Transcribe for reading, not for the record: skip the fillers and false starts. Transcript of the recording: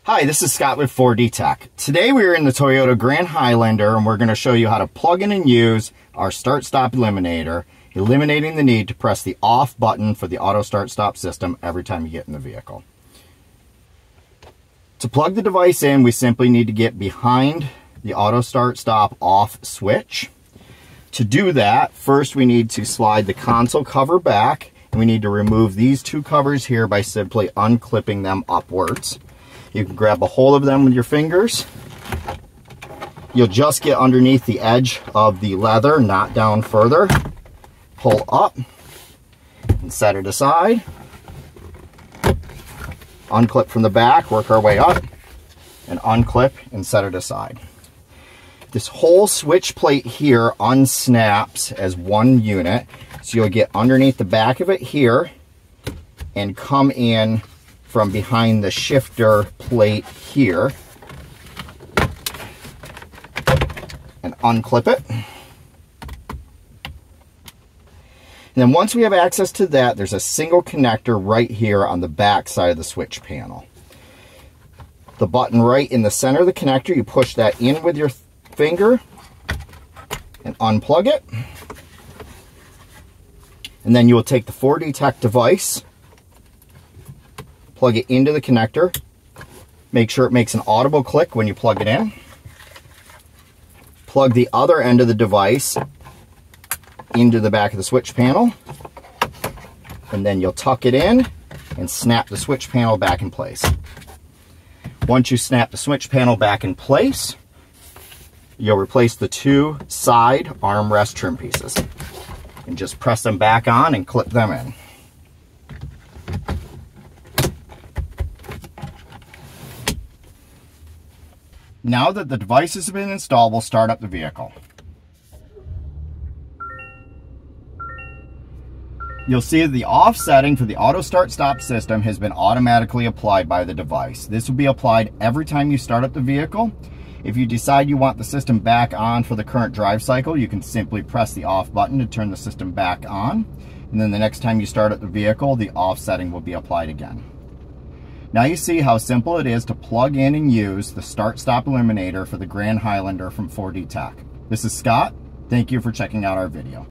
Hi, this is Scott with 4D Tech. Today we are in the Toyota GRAND Highlander and we're going to show you how to plug in and use our start-stop eliminator, eliminating the need to press the off button for the auto start-stop system every time you get in the vehicle. To plug the device in, we simply need to get behind the auto start-stop off switch. To do that, first we need to slide the console cover back, and we need to remove these two covers here by simply unclipping them upwards. You can grab a hold of them with your fingers. You'll just get underneath the edge of the leather, not down further. Pull up and set it aside. Unclip from the back, work our way up, and unclip and set it aside. This whole switch plate here unsnaps as one unit, so you'll get underneath the back of it here and come in from behind the shifter plate here and unclip it. And then once we have access to that, there's a single connector right here on the back side of the switch panel. The button right in the center of the connector, you push that in with your finger and unplug it. And then you will take the 4D Tech device, plug it into the connector, make sure it makes an audible click when you plug it in. Plug the other end of the device into the back of the switch panel, and then you'll tuck it in and snap the switch panel back in place. Once you snap the switch panel back in place, you'll replace the two side armrest trim pieces and just press them back on and clip them in. Now that the device has been installed, we'll start up the vehicle. You'll see that the off setting for the auto start stop system has been automatically applied by the device. This will be applied every time you start up the vehicle. If you decide you want the system back on for the current drive cycle, you can simply press the off button to turn the system back on. And then the next time you start up the vehicle, the off setting will be applied again. Now you see how simple it is to plug in and use the start-stop eliminator for the GRAND Highlander from 4D Tech. This is Scott. Thank you for checking out our video.